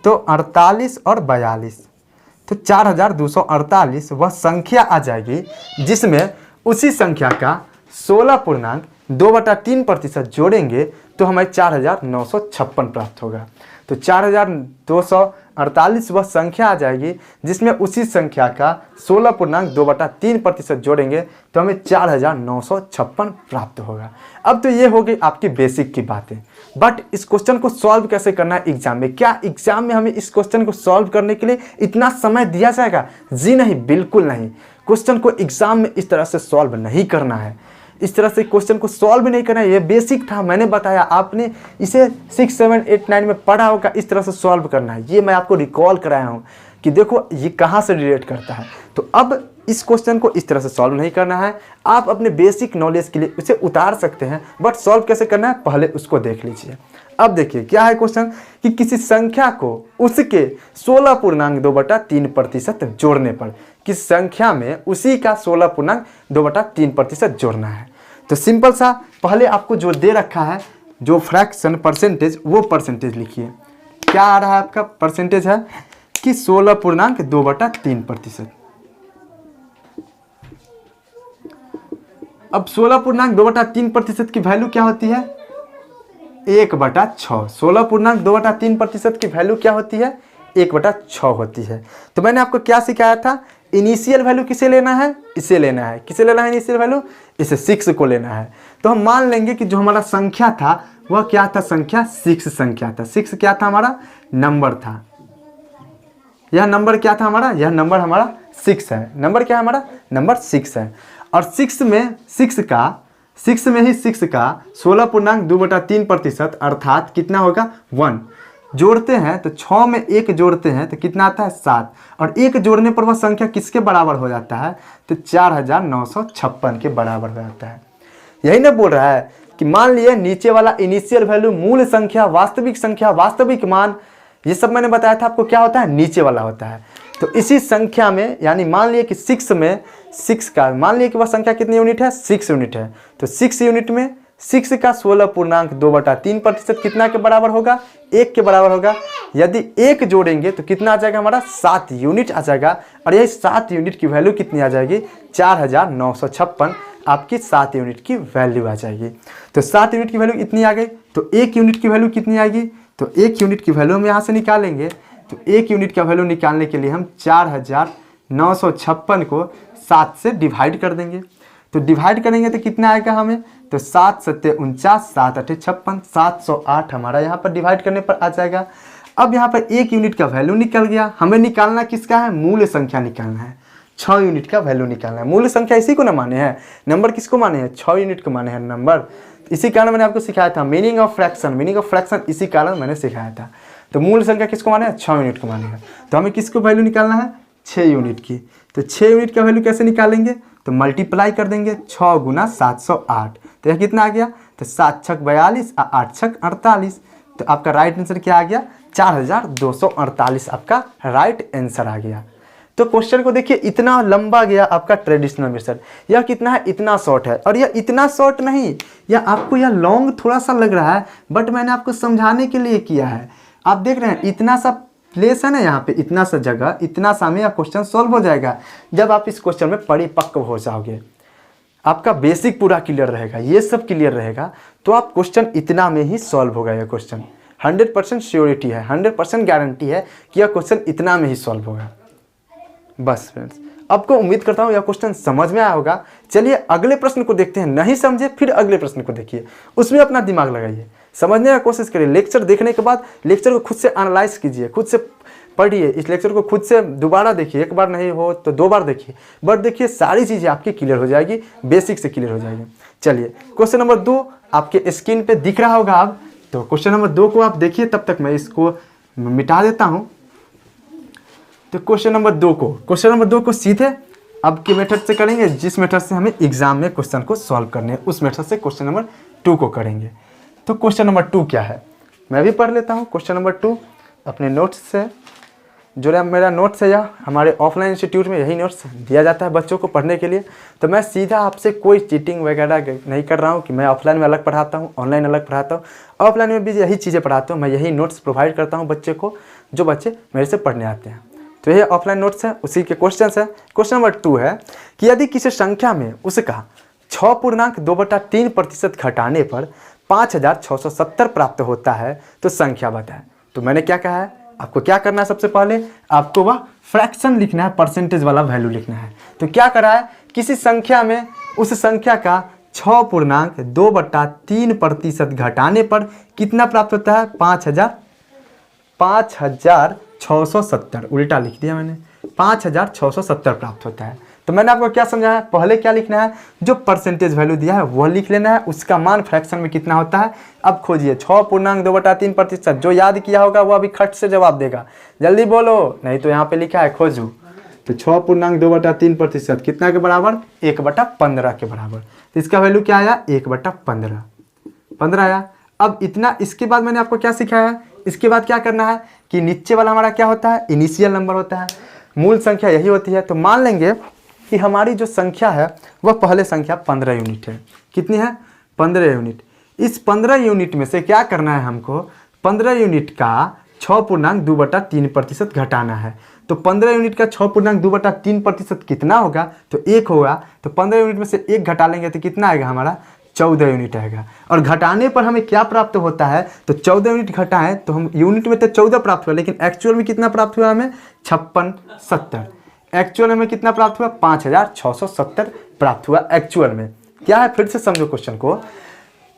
S1: तो 48 और 42, तो 4248 वह संख्या आ जाएगी जिसमें उसी संख्या का 16.2/3% जोड़ेंगे तो हमें 4956 प्राप्त होगा। तो 4248 वह संख्या आ जाएगी जिसमें उसी संख्या का 16.2/3% जोड़ेंगे तो हमें 4956 प्राप्त होगा। अब तो ये हो गई आपकी बेसिक की बातें, बट इस क्वेश्चन को सॉल्व कैसे करना है एग्जाम में, क्या एग्जाम में हमें इस क्वेश्चन को सॉल्व करने के लिए इतना समय दिया जाएगा? जी नहीं, बिल्कुल नहीं। क्वेश्चन को एग्जाम में इस तरह से सॉल्व नहीं करना है, इस तरह से क्वेश्चन को सॉल्व नहीं करना है। ये बेसिक था, मैंने बताया, आपने इसे 6 7 8 9 में पढ़ा होगा। इस तरह से सॉल्व करना है, ये मैं आपको रिकॉल कराया हूँ कि देखो ये कहाँ से रिलेट करता है। तो अब इस क्वेश्चन को इस तरह से सॉल्व नहीं करना है, आप अपने बेसिक नॉलेज के लिए उसे उतार सकते हैं, बट सॉल्व कैसे करना है पहले उसको देख लीजिए। अब देखिए क्या है क्वेश्चन कि किसी संख्या को उसके 16.2/3% जोड़ने पर, किस संख्या में उसी का 16.2/3% जोड़ना है। तो सिंपल सा, पहले आपको जो दे रखा है जो फ्रैक्शन परसेंटेज, वो परसेंटेज लिखिए। क्या आ रहा है आपका परसेंटेज है कि 16.2/3%। अब 16.2/3% की वैल्यू क्या होती है 1/6। 16.2/3% की वैल्यू क्या होती है 1/6 होती है। तो मैंने आपको क्या सिखाया था, इनिशियल वैल्यू किसे लेना है, इसे लेना है। किसे लेना है इनिशियल वैल्यू, इसे 6 को लेना है। तो हम मान लेंगे कि जो हमारा संख्या था वह क्या था, संख्या 6 संख्या था। 6 क्या था हमारा, नंबर था। यह नंबर क्या था हमारा, यह नंबर हमारा 6 है। नंबर क्या है हमारा, नंबर 6 है। और 6 में 6 का 16.2/3% अर्थात कितना होगा 1 जोड़ते हैं तो 6 में 1 जोड़ते हैं तो कितना आता है 7, और 1 जोड़ने पर वह संख्या किसके बराबर हो जाता है, तो 4956 के बराबर हो जाता है। यही ना बोल रहा है कि मान लिए नीचे वाला इनिशियल वैल्यू, मूल संख्या, वास्तविक मान, ये सब मैंने बताया था आपको क्या होता है, नीचे वाला होता है। तो इसी संख्या में, यानी मान लिए कि 6 में 6 का, मान लिए कि वह संख्या कितनी यूनिट है, 6 यूनिट है। तो 6 यूनिट में 6 का 16.2/3% कितना के बराबर होगा, 1 के बराबर होगा। यदि 1 जोड़ेंगे तो कितना आ जाएगा हमारा 7 यूनिट आ जाएगा, और यही 7 यूनिट की वैल्यू कितनी आ जाएगी 4956, आपकी 7 यूनिट की वैल्यू आ जाएगी। तो 7 यूनिट की वैल्यू इतनी आ गई, तो 1 यूनिट की वैल्यू कितनी आएगी, तो 1 यूनिट की वैल्यू हम यहाँ से निकालेंगे तो 1 यूनिट का वैल्यू निकालने के लिए हम 4956 को 7 से डिवाइड कर देंगे। तो डिवाइड करेंगे तो कितना आएगा हमें, तो 7 7 49, 7 8 56, 708 हमारा यहाँ पर डिवाइड करने पर आ जाएगा। अब यहाँ पर 1 यूनिट का वैल्यू निकल गया। हमें निकालना किसका है, मूल संख्या निकालना है। 6 यूनिट का वैल्यू निकालना है। मूल संख्या इसी को ना माने हैं, नंबर किसको माने हैं, 6 यूनिट को माने हैं नंबर। इसी कारण मैंने आपको सिखाया था meaning of fraction, meaning of fraction इसी कारण मैंने सिखाया था। तो मूल संख्या किसको माने हैं, 6 यूनिट को माने हैं। तो हमें किसको वैल्यू निकालना है, 6 यूनिट की। तो 6 यूनिट का वैल्यू कैसे निकालेंगे, तो मल्टीप्लाई कर देंगे 6 गुना 708। तो यह कितना आ गया, तो 7 छक 42 और 8 छक 48। तो आपका राइट आंसर क्या आ गया, 4248 आपका राइट आंसर आ गया। तो क्वेश्चन को देखिए, इतना लंबा गया आपका ट्रेडिशनल मेथड, यह कितना है, इतना शॉर्ट है। और यह इतना शॉर्ट नहीं, यह आपको यह लॉन्ग थोड़ा सा लग रहा है, बट मैंने आपको समझाने के लिए किया है। आप देख रहे हैं इतना सा प्लेस है ना, यहाँ पे इतना सा जगह, इतना सा में यह क्वेश्चन सॉल्व हो जाएगा। जब आप इस क्वेश्चन में परिपक्व हो जाओगे, आपका बेसिक पूरा क्लियर रहेगा, ये सब क्लियर रहेगा, तो आप क्वेश्चन इतना में ही सॉल्व होगा। यह क्वेश्चन 100% श्योरिटी है, 100% गारंटी है कि यह क्वेश्चन इतना में ही सॉल्व होगा। बस फ्रेंड्स, आपको उम्मीद करता हूँ यह क्वेश्चन समझ में आया होगा। चलिए अगले प्रश्न को देखते हैं। नहीं समझे फिर अगले प्रश्न को देखिए, उसमें अपना दिमाग लगाइए, समझने का कोशिश करिए। लेक्चर देखने के बाद लेक्चर को खुद से एनालाइज कीजिए, खुद से पढ़िए, इस लेक्चर को खुद से दोबारा देखिए, एक बार नहीं हो तो 2 बार देखिए, बट देखिए सारी चीज़ें आपकी क्लियर हो जाएगी, बेसिक से क्लियर हो जाएगी। चलिए क्वेश्चन नंबर 2 आपके स्क्रीन पे दिख रहा होगा अब। तो क्वेश्चन नंबर 2 को आप देखिए, तब तक मैं इसको मिटा देता हूँ। तो क्वेश्चन नंबर 2 को सीधे अब के मेथड से करेंगे, जिस मेथड से हमें एग्जाम में क्वेश्चन को सॉल्व करने हैं, उस मेथड से क्वेश्चन नंबर 2 को करेंगे। तो क्वेश्चन नंबर 2 क्या है, मैं भी पढ़ लेता हूँ। क्वेश्चन नंबर 2 अपने नोट्स से, जो मेरा नोट्स है, यह हमारे ऑफलाइन इंस्टीट्यूट में यही नोट्स दिया जाता है बच्चों को पढ़ने के लिए। तो मैं सीधा आपसे कोई चीटिंग वगैरह नहीं कर रहा हूँ कि मैं ऑफलाइन में अलग पढ़ाता हूँ, ऑनलाइन अलग पढ़ाता हूँ। ऑफलाइन में भी यही चीज़ें पढ़ाता हूँ, मैं यही नोट्स प्रोवाइड करता हूँ बच्चे को, जो बच्चे मेरे से पढ़ने आते हैं। तो ये ऑफलाइन नोट्स है, उसी के क्वेश्चन है। क्वेश्चन नंबर 2 है कि यदि किसी संख्या में उसका 6.2/3% घटाने पर 5670 प्राप्त होता है तो संख्या बताएं। तो मैंने क्या कहा है, आपको क्या करना है, सबसे पहले आपको वह फ्रैक्शन लिखना है, परसेंटेज वाला वैल्यू लिखना है। तो क्या करा है, किसी संख्या में उस संख्या का 6.2/3% घटाने पर कितना प्राप्त होता है, 5670, उल्टा लिख दिया मैंने, 5670 प्राप्त होता है। तो मैंने आपको क्या समझाया, पहले क्या लिखना है, जो परसेंटेज वैल्यू दिया है वह लिख लेना है, उसका मान फ्रैक्शन में कितना होता है। अब खोजिए 6.2/3%, जो याद किया होगा वो अभी खट से जवाब देगा, जल्दी बोलो, नहीं तो यहाँ पे लिखा है खोजू। तो 6.2/3% कितना के बराबर, 1/15 के बराबर। तो इसका वैल्यू क्या आया, 1/15 आया। अब इतना, इसके बाद मैंने आपको क्या सिखाया, इसके बाद क्या करना है कि नीचे वाला हमारा क्या होता है, इनिशियल नंबर होता है, मूल संख्या यही होती है। तो मान लेंगे कि हमारी जो संख्या है वह पहले संख्या 15 यूनिट है। कितनी है, 15 यूनिट। इस 15 यूनिट में से क्या करना है हमको, 15 यूनिट का 6.2/3% घटाना है। तो 15 यूनिट का 6.2/3% कितना होगा, तो 1 होगा। तो 15 यूनिट में से 1 घटा लेंगे तो कितना आएगा हमारा, 14 यूनिट आएगा। और घटाने पर हमें क्या प्राप्त होता है, तो 14 यूनिट घटाएं तो हम यूनिट में तो 14 प्राप्त हुआ, लेकिन एक्चुअल में कितना प्राप्त हुआ हमें, 5670। एक्चुअल में कितना प्राप्त हुआ, 5670 प्राप्त हुआ एक्चुअल में। क्या है, फिर से समझो क्वेश्चन को,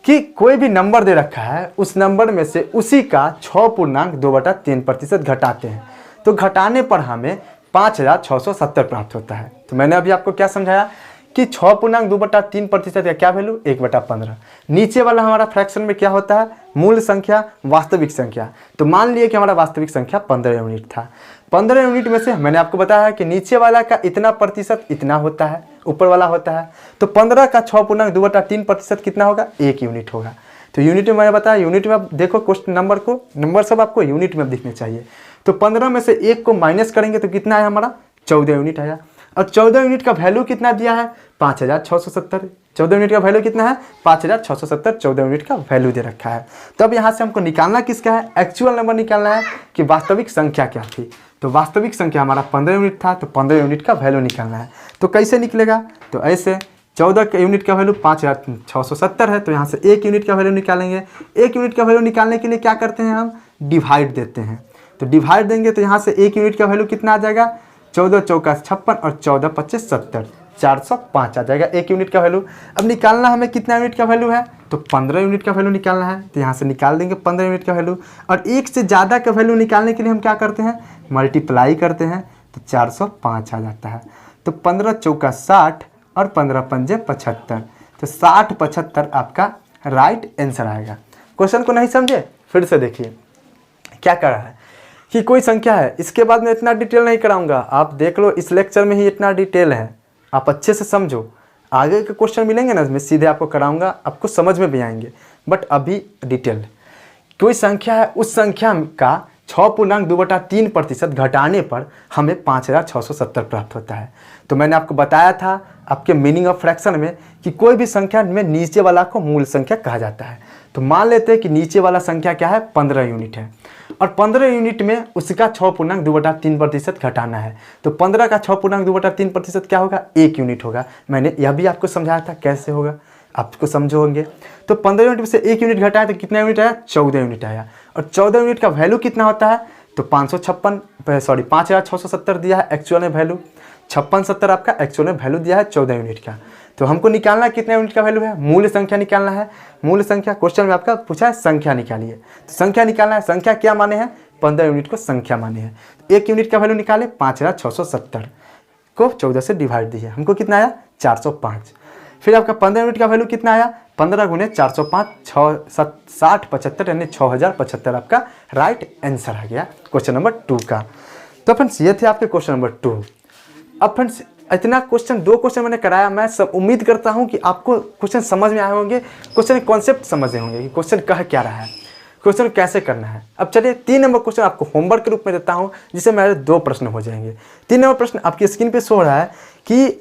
S1: कि कोई भी नंबर दे रखा है, उस नंबर में से उसी का 6.2/3% घटाते हैं, तो घटाने पर हमें 5670 प्राप्त होता है। तो मैंने अभी आपको क्या समझाया कि 6.2/3% का क्या वैल्यू, 1/15। नीचे वाला हमारा फ्रैक्शन में क्या होता है, मूल संख्या, वास्तविक संख्या। तो मान लिए कि हमारा वास्तविक संख्या 15 यूनिट था। 15 यूनिट में से मैंने आपको बताया कि नीचे वाला का इतना प्रतिशत इतना होता है, ऊपर वाला होता है। तो 15 का 6.2/3% कितना होगा, 1 यूनिट होगा। तो यूनिट में मैंने बताया, यूनिट में आप देखो क्वेश्चन नंबर सब आपको यूनिट में दिखने चाहिए। तो 15 में से 1 को माइनस करेंगे तो कितना है हमारा, 14 यूनिट आया। और 14 यूनिट का वैल्यू कितना दिया है, 5670। 14 यूनिट का वैल्यू कितना है, 5670, 14 यूनिट का वैल्यू दे रखा है। तो अब यहाँ से हमको निकालना किसका है, एक्चुअल नंबर निकालना है कि वास्तविक संख्या क्या थी। तो वास्तविक संख्या हमारा 15 यूनिट था, तो 15 यूनिट का वैल्यू निकालना है। तो कैसे निकलेगा, तो ऐसे 14 यूनिट का वैल्यू 5670 है, तो यहाँ से 1 यूनिट का वैल्यू निकालेंगे। 1 यूनिट का वैल्यू निकालने के लिए क्या करते हैं हम, डिवाइड देते हैं। तो डिवाइड देंगे तो यहाँ से 1 यूनिट का वैल्यू कितना आ जाएगा, 14 चौका 56 और 14 25 70, 405 आ जाएगा 1 यूनिट का वैल्यू। अब निकालना हमें कितना यूनिट का वैल्यू है, तो 15 यूनिट का वैल्यू निकालना है, तो यहाँ से निकाल देंगे 15 यूनिट का वैल्यू। और 1 से ज़्यादा का वैल्यू निकालने के लिए हम क्या करते हैं, मल्टीप्लाई करते हैं, तो 405 आ जाता है। तो 15 चौका 60 और 15 पंजे 75, तो 60 75 आपका राइट आंसर आएगा। क्वेश्चन को नहीं समझे, फिर से देखिए क्या कर रहा है कि कोई संख्या है, इसके बाद मैं इतना डिटेल नहीं कराऊंगा, आप देख लो इस लेक्चर में ही इतना डिटेल है, आप अच्छे से समझो। आगे के क्वेश्चन मिलेंगे ना, मैं सीधे आपको कराऊंगा, आपको समझ में भी आएंगे, बट अभी डिटेल। कोई संख्या है, उस संख्या का 6.2/3% घटाने पर हमें 5670 प्राप्त होता है। तो मैंने आपको बताया था आपके मीनिंग ऑफ फ्रैक्शन में कि कोई भी संख्या में नीचे वाला को मूल संख्या कहा जाता है। तो मान लेते हैं कि नीचे वाला संख्या क्या है, 15 यूनिट है, और 15 यूनिट में उसका 6.2/3% घटाना है। तो 15 का 6.2/3% क्या होगा, 1 यूनिट होगा। मैंने यह भी आपको समझाया था कैसे होगा, आपको समझोगे। तो 15 यूनिट में से 1 यूनिट घटाया तो कितना यूनिट आया, 14 यूनिट आया। और 14 यूनिट का वैल्यू कितना होता है, तो 5670 दिया है एक्चुअल में वैल्यू, 5670 आपका एक्चुअल में वैल्यू दिया है 14 यूनिट का। तो हमको निकालना है कितना यूनिट का वैल्यू है, मूल संख्या निकालना है। मूल संख्या क्वेश्चन में आपका पूछा है संख्या निकालिए, तो संख्या निकालना है। संख्या क्या माने हैं, 15 यूनिट को संख्या माने हैं। तो 1 यूनिट का वैल्यू निकाले, 5670 को 14 से डिवाइड दिए, हमको कितना आया, 405। फिर आपका 15 यूनिट का वैल्यू कितना आया, 15 गुने 405, 60 75 यानी 6075 आपका राइट आंसर आ गया क्वेश्चन नंबर 2 का। तो फ्रेंड्स ये थे आपके क्वेश्चन नंबर 2। अब फ्रेंड्स इतना क्वेश्चन, 2 क्वेश्चन मैंने कराया, मैं सब उम्मीद करता हूं कि आपको क्वेश्चन समझ में आए होंगे, क्वेश्चन कॉन्सेप्ट समझे होंगे कि क्वेश्चन कह क्या रहा है, क्वेश्चन कैसे करना है। अब चलिए 3 नंबर क्वेश्चन आपको होमवर्क के रूप में देता हूं, जिससे मेरे 2 प्रश्न हो जाएंगे। 3 नंबर प्रश्न आपकी स्क्रीन पे शो हो रहा है कि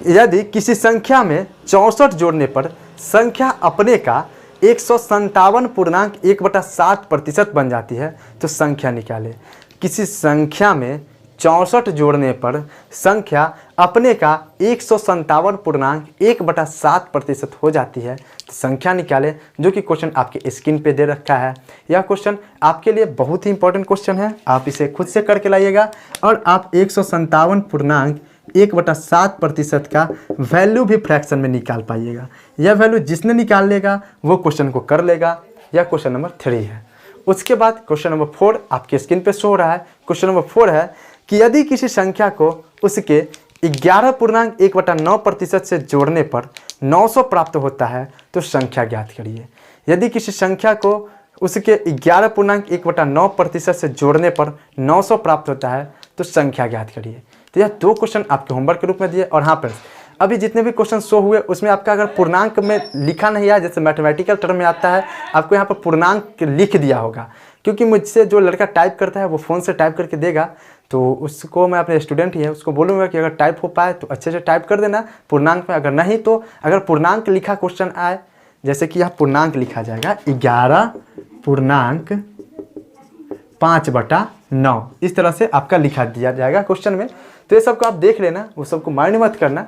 S1: यदि किसी संख्या में 64 जोड़ने पर संख्या अपने का 157.1/7% बन जाती है, तो संख्या निकाले। किसी संख्या में 64 जोड़ने पर संख्या अपने का 157.1/7% हो जाती है, तो संख्या निकाले, जो कि क्वेश्चन आपके स्क्रीन पे दे रखा है। यह क्वेश्चन आपके लिए बहुत ही इंपॉर्टेंट क्वेश्चन है, आप इसे खुद से करके लाइएगा और आप 157.1/7% का वैल्यू भी फ्रैक्शन में निकाल पाइएगा। यह वैल्यू जिसने निकाल लेगा वो क्वेश्चन को कर लेगा। यह क्वेश्चन नंबर 3 है। उसके बाद क्वेश्चन नंबर 4 आपके स्क्रीन पे शो हो रहा है। क्वेश्चन नंबर 4 है कि यदि किसी संख्या को उसके 11.1/9% से जोड़ने पर 900 प्राप्त होता है, तो संख्या ज्ञात करिए। यदि किसी संख्या को उसके 11.1/9% से जोड़ने पर 900 प्राप्त होता है, तो संख्या ज्ञात करिए। तो यह 2 क्वेश्चन आपके होमवर्क के रूप में दिए। और हाँ फ्रेंड्स, अभी जितने भी क्वेश्चन शो हुए उसमें आपका अगर पूर्णांक में लिखा नहीं आया, जैसे मैथमेटिकल टर्म में आता है, आपको यहाँ पर पूर्णांक लिख दिया होगा, क्योंकि मुझसे जो लड़का टाइप करता है वो फ़ोन से टाइप करके देगा, तो उसको मैं अपने स्टूडेंट ही है उसको बोलूँगा कि अगर टाइप हो पाए तो अच्छे से टाइप कर देना पूर्णांक में, अगर नहीं तो अगर पूर्णांक लिखा क्वेश्चन आए, जैसे कि यहाँ पूर्णांक लिखा जाएगा 11.5/9, इस तरह से आपका लिखा दिया जाएगा क्वेश्चन में। तो ये सबको आप देख लेना, वो सबको माइंड मत करना।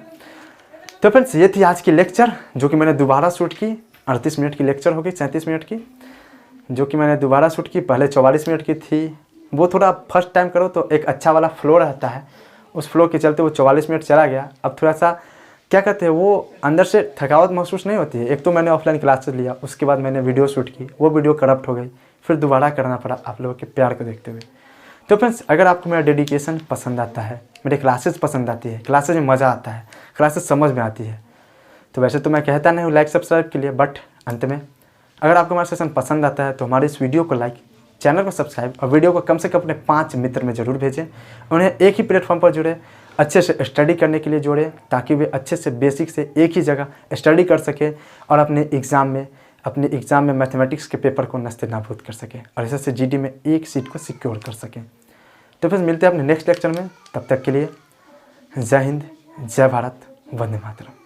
S1: तो फ्रेंड्स ये थी आज की लेक्चर, जो कि मैंने दोबारा शूट की। 38 मिनट की लेक्चर हो गई, 37 मिनट की, जो कि मैंने दोबारा शूट की। पहले 44 मिनट की थी, वो थोड़ा फर्स्ट टाइम करो तो एक अच्छा वाला फ्लो रहता है, उस फ्लो के चलते वो 44 मिनट चला गया। अब थोड़ा सा क्या कहते हैं, वो अंदर से थकावट महसूस नहीं होती है। एक तो मैंने ऑफलाइन क्लासेस लिया, उसके बाद मैंने वीडियो शूट की, वो वीडियो करप्ट हो गई, फिर दोबारा करना पड़ा आप लोगों के प्यार को देखते हुए। तो फ्रेंड्स अगर आपको मेरा डेडिकेशन पसंद आता है, मेरे क्लासेस पसंद आती है, क्लासेस में मज़ा आता है, क्लासेस समझ में आती है, तो वैसे तो मैं कहता नहीं हूँ लाइक सब्सक्राइब के लिए, बट अंत में अगर आपको हमारा सेशन पसंद आता है तो हमारे इस वीडियो को लाइक, चैनल को सब्सक्राइब और वीडियो को कम से कम अपने 5 मित्र में ज़रूर भेजें। उन्हें एक ही प्लेटफॉर्म पर जुड़े, अच्छे से स्टडी करने के लिए जोड़ें, ताकि वे अच्छे से बेसिक से एक ही जगह स्टडी कर सकें और अपने एग्ज़ाम में मैथमेटिक्स के पेपर को नस्ते नाबूद कर सकें और ऐसे से जीडी में एक सीट को सिक्योर कर सकें। तो फिर मिलते हैं अपने नेक्स्ट लेक्चर में, तब तक के लिए जय हिंद, जय भारत, वंदे मातरम।